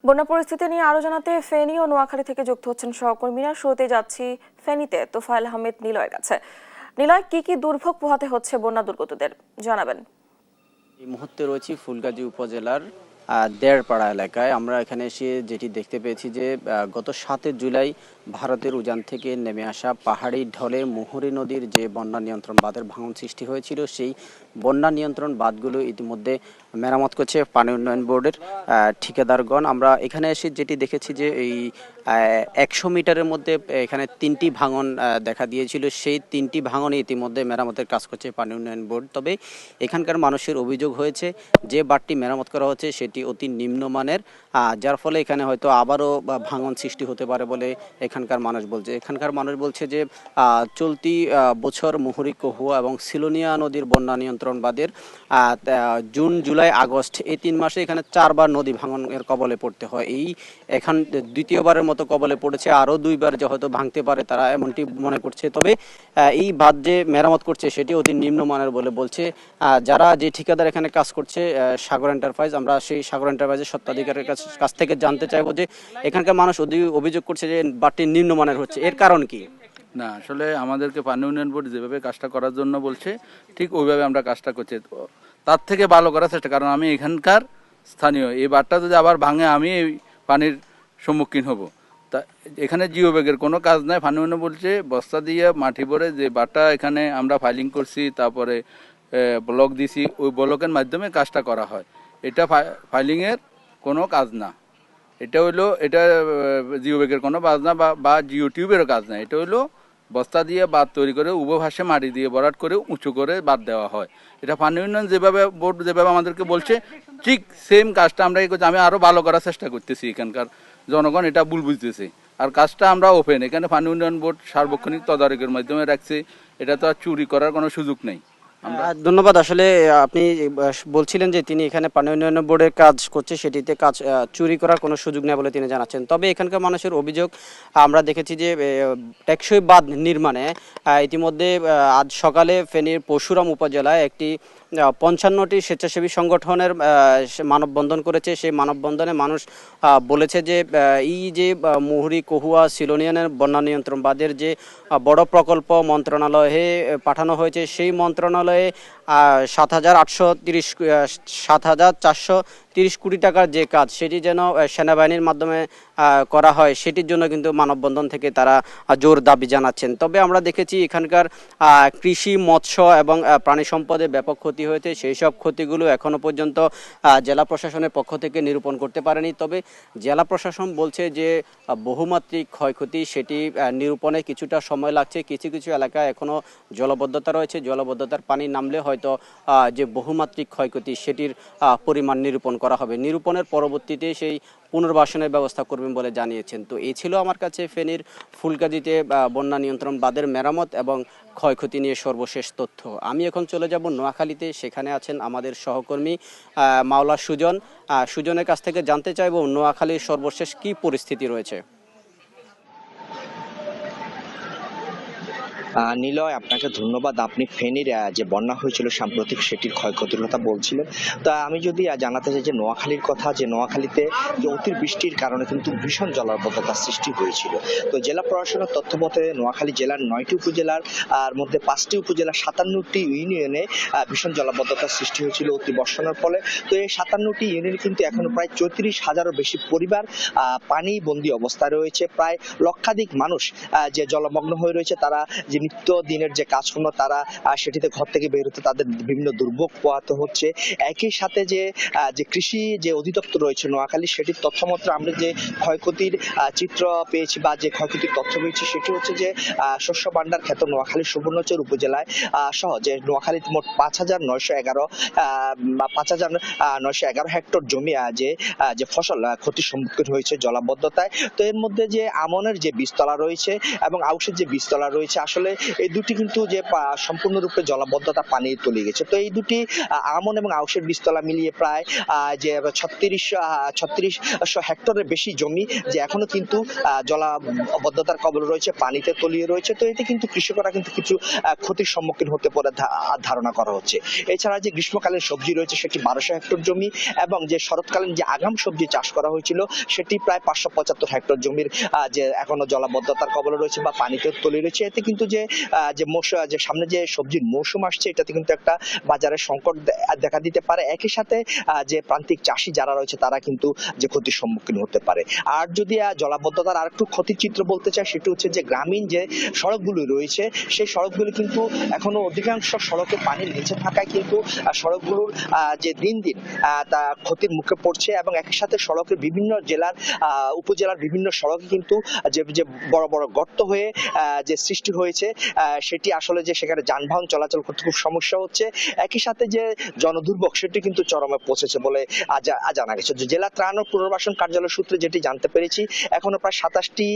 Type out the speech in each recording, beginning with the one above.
বন্যা পরিস্থিতি নিয়ে আরো জানাতে ফেনী ও নোয়াখালী থেকে যুক্ত হচ্ছেন সহকর্মীরা। শুরুতে যাচ্ছি ফেনীতে তোফায়েল আহমেদ নিলয়ের কাছে। নিলয়, কি কি দুর্ভোগ পোহাতে হচ্ছে বন্যা দুর্গতদের, জানাবেন। এই মুহূর্তে রয়েছি ফুলগাজী উপজেলার দেড়পাড়া এলাকায়। আমরা এখানে এসে যেটি দেখতে পেয়েছি যে গত 7 জুলাই ভারতের উজান থেকে নেমে আসা পাহাড়ি ঢলে মুহুরী নদীর যে বন্যা নিয়ন্ত্রণ বাঁধের ভাঙন সৃষ্টি হয়েছিল, সেই বন্যা নিয়ন্ত্রণ বাঁধগুলো ইতিমধ্যে মেরামত করছে পানি উন্নয়ন বোর্ডের ঠিকাদারগণ। আমরা এখানে এসে যেটি দেখেছি যে এই 100 মিটারের মধ্যে এখানে 3টি ভাঙন দেখা দিয়েছিল। সেই 3টি ভাঙনই ইতিমধ্যে মেরামতের কাজ করছে পানি উন্নয়ন বোর্ড। তবে এখানকার মানুষের অভিযোগ হয়েছে যে বাঁধটি মেরামত করা হচ্ছে সেটি অতি নিম্নমানের, যার ফলে এখানে হয়তো আবারও ভাঙন সৃষ্টি হতে পারে বলে এখানকার মানুষ বলছে। এখানকার মানুষ বলছে যে চলতি বছর মুহুরী, কহুয়া এবং সিলোনিয়া নদীর বন্যা নিয়ন্ত্রণ বাঁধের জুন, জুলাই, আগস্ট এই 3 মাসে এখানে 4 বার নদী ভাঙনের কবলে পড়তে হয়। এই এখন দ্বিতীয়বারের মতো কবলে পড়েছে, আরও 2বার যে হয়তো ভাঙতে পারে তারা এমনটি মনে করছে। তবে এই বাঁধ যে মেরামত করছে সেটি অতি নিম্নমানের বলে বলছে যারা যে ঠিকাদার এখানে কাজ করছে, সাগর এন্টারপ্রাইজ। আমরা সেই সাগর এন্টারপ্রাইজের স্বত্বাধিকারের কাছ থেকে জানতে চাইবো যে এখানকার মানুষ অভিযোগ করছে যে বাঁধটি নিম্নমানের হচ্ছে, এর কারণ কি? না, আসলে আমাদেরকে পানি উন্নয়ন বোর্ড যেভাবে কাজটা করার জন্য বলছে ঠিক ওইভাবে আমরা কাজটা করছি, তার থেকে ভালো করার চেষ্টা। কারণ আমি এখানকার স্থানীয়, এই বাঁধটা যদি আবার ভাঙে আমি এই পানির সম্মুখীন হব। তা এখানে জিও ব্যাগের কোনো কাজ নাই। পানি উন্নয়ন বলছে বস্তা দিয়ে মাটি ভরে যে বাঁধটা এখানে আমরা ফাইলিং করছি, তারপরে ব্লক দিছি, ওই ব্লকের মাধ্যমে কাজটা করা হয়। এটা ফাইলিংয়ের কোনো কাজ না। এটা হইলো জিও ব্যাগের কোনো কাজ না, বা জিও টিউবেরও কাজ না। এটা হইলো বস্তা দিয়ে বাঁধ তৈরি করে উভয়ভাসে মাটি দিয়ে ভরাট করে উঁচু করে বাঁধ দেওয়া হয়। এটা পানি উন্নয়ন যেভাবে বোর্ড যেভাবে আমাদেরকে বলছে ঠিক সেম কাজটা আমরা করছি। আমি আরও ভালো করার চেষ্টা করতেছি, এখানকার জনগণ এটা ভুল বুঝতেছে। আর কাজটা আমরা ওপেন, এখানে পানি উন্নয়ন বোর্ড সার্বক্ষণিক তদারকির মাধ্যমে রাখছে। এটা তো আর চুরি করার কোনো সুযোগ নেই। ধন্যবাদ। আসলে আপনি বলছিলেন যে তিনি এখানে পানি উন্নয়ন বোর্ডের কাজ করছে, সেটিতে কাজ চুরি করার কোনো সুযোগ নেই বলে তিনি জানাচ্ছেন। তবে এখানকার মানুষের অভিযোগ আমরা দেখেছি যে টেকসই বাঁধ নির্মাণে ইতিমধ্যে আজ সকালে ফেনীর পরশুরাম উপজেলায় একটি 55টি স্বেচ্ছাসেবী সংগঠনের মানববন্ধন করেছে। সেই মানববন্ধনে মানুষ বলেছে যে এই যে মুহুরী, কহুয়া, সিলোনিয়ানের বন্যা নিয়ন্ত্রণ বাঁধের যে বড় প্রকল্প মন্ত্রণালয়ে পাঠানো হয়েছে, সেই মন্ত্রণালয়ে 7,430 কোটি টাকার যে কাজ সেটি যেন সেনাবাহিনীর মাধ্যমে করা হয়, সেটির জন্য কিন্তু মানববন্ধন থেকে তারা জোর দাবি জানাচ্ছেন। তবে আমরা দেখেছি এখানকার কৃষি, মৎস্য এবং প্রাণী সম্পদে ব্যাপক ক্ষতি হয়েছে। সেই সব ক্ষতিগুলো এখনো পর্যন্ত জেলা প্রশাসনের পক্ষ থেকে নিরূপণ করতে পারেনি। তবে জেলা প্রশাসন বলছে যে বহুমাত্রিক ক্ষয়ক্ষতি সেটি নিরূপণে কিছুটা সময় লাগছে। কিছু কিছু এলাকায় এখনো জলবদ্ধতা রয়েছে, জলবদ্ধতার পানি নামলে হয়তো যে বহুমাত্রিক ক্ষয়ক্ষতি সেটির পরিমাণ নিরূপণ করা হবে। নিরূপণের পরবর্তীতে সেই পুনর্বাসনের ব্যবস্থা করবেন বলে জানিয়েছেন। তো এই ছিল আমার কাছে ফেনীর ফুলগাজীতে বন্যা নিয়ন্ত্রণ বাঁধের মেরামত এবং ক্ষয়ক্ষতি নিয়ে সর্বশেষ তথ্য। আমি এখন চলে যাব নোয়াখালীতে। সেখানে আছেন আমাদের সহকর্মী মাওলা সুজন। সুজনের কাছ থেকে জানতে চাইব নোয়াখালীর সর্বশেষ কি পরিস্থিতি রয়েছে। নিলয়, আপনাকে ধন্যবাদ। আপনি ফেনীর যে বন্যা হয়েছিল সাম্প্রতিক সেটির ক্ষয়ক্ষতির কথা বলছিলেন। তা আমি যদি জানাতে চাই যে নোয়াখালীর কথা, যে নোয়াখালীতে যে অতিবৃষ্টির কারণে কিন্তু ভীষণ জলাবদ্ধতার সৃষ্টি হয়েছিল। তো জেলা প্রশাসনের তথ্য মতে নোয়াখালী জেলার 9টি উপজেলার মধ্যে 5টি উপজেলার 57টি ইউনিয়নে ভীষণ জলাবদ্ধতার সৃষ্টি হয়েছিল অতি বর্ষণের ফলে। তো এই 57টি ইউনিয়নে কিন্তু এখনো প্রায় 34,000-এরও বেশি পরিবার পানি বন্দী অবস্থায় রয়েছে। প্রায় লক্ষাধিক মানুষ যে জলমগ্ন হয়ে রয়েছে, তারা যে নিত্য দিনের যে কাজকর্ম তারা সেটিতে ঘর থেকে বের হতে তাদের বিভিন্ন দুর্ভোগ পোহাতে হচ্ছে। একই সাথে যে কৃষি যে অধিদপ্তর রয়েছে নোয়াখালী, সেটির তথ্যমতে আমরা যে ক্ষয়ক্ষতির চিত্র পেয়েছি বা যে ক্ষয়ক্ষতির তথ্য পেয়েছি সেটি হচ্ছে যে শস্য ভাণ্ডার খ্যাত নোয়াখালী সুবর্ণচর উপজেলায় সহ যে নোয়াখালীতে মোট 5,911 হেক্টর জমি যে ফসল ক্ষতির সম্মুখীন হয়েছে জলাবদ্ধতায়। তো এর মধ্যে যে আমনের যে বীজতলা রয়েছে এবং আউশের যে বীজতলা রয়েছে, আসলে ফলে এই দুটি কিন্তু যে সম্পূর্ণরূপে জলাবদ্ধতা পানি তলিয়ে গেছে। তো এই দুটি আমন এবং আউশের বীজতলা মিলিয়ে প্রায় যে 3600 হেক্টরের বেশি জমি যে এখনো কিন্তু জলাবদ্ধতার কবলে রয়েছে, পানিতে তলিয়ে রয়েছে। তো এতে কিন্তু কৃষকরা কিন্তু কিছু ক্ষতির সম্মুখীন হতে পারে ধারণা করা হচ্ছে। এছাড়া যে গ্রীষ্মকালীন সবজি রয়েছে সেটি 1200 হেক্টর জমি, এবং যে শরৎকালীন যে আগাম সবজি চাষ করা হয়েছিল সেটি প্রায় 575 হেক্টর জমির যে এখনো জলাবদ্ধতার কবলে রয়েছে বা পানিতে তলিয়ে রয়েছে। এতে কিন্তু যে সামনে যে সবজির মৌসুম আসছে এটাতে কিন্তু একটা বাজারের সংকট দেখা দিতে পারে। একই সাথে যে প্রান্তিক চাষি যারা রয়েছে তারা কিন্তু যে ক্ষতির সম্মুখীন হতে পারে। আর যদি জলাবদ্ধতার আরেকটু ক্ষতির চিত্র বলতে চাই সেটি হচ্ছে যে গ্রামীণ যে সড়কগুলো রয়েছে সেই সড়কগুলো কিন্তু এখনো অধিকাংশ সড়কে পানির নিচে থাকায় কিন্তু সড়কগুলোর যে দিন দিন তা ক্ষতির মুখে পড়ছে, এবং একই সাথে সড়কের বিভিন্ন জেলার উপজেলার বিভিন্ন সড়কে কিন্তু যে বড় বড় গর্ত হয়ে যে সৃষ্টি হয়েছে সেটি আসলে যে সেখানে যানবাহন চলাচল করতে খুব সমস্যা হচ্ছে। একই সাথে যে জনদুর্ভোগ সেটি কিন্তু চরমে পৌঁছেছে বলে জানা গেছে। জেলা ত্রাণ ও পুনর্বাসন কার্যালয় সূত্রে যেটি জানতে পেরেছি এখনো প্রায় 27টি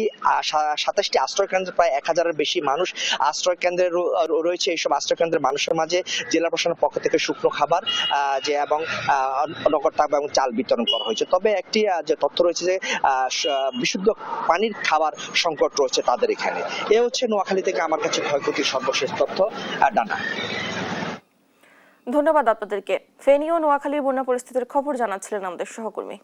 আশ্রয় কেন্দ্রে প্রায় 1000-এর বেশি মানুষ আশ্রয় কেন্দ্রে রয়েছে। এইসব আশ্রয় কেন্দ্রের মানুষের মাঝে জেলা প্রশাসনের পক্ষ থেকে শুকনো খাবার যে এবং নগদ টাকা এবং চাল বিতরণ করা হয়েছে। তবে একটি যে তথ্য রয়েছে যে বিশুদ্ধ পানির খাবার সংকট রয়েছে তাদের এখানে। এ হচ্ছে নোয়াখালী থেকে আমার কাছে ক্ষয়ক্ষতির সর্বশেষ তথ্য। ডানা। ধন্যবাদ আপনাদেরকে। ফেনী ও নোয়াখালীর বন্যা পরিস্থিতির খবর জানাচ্ছিলেন আমাদের সহকর্মী।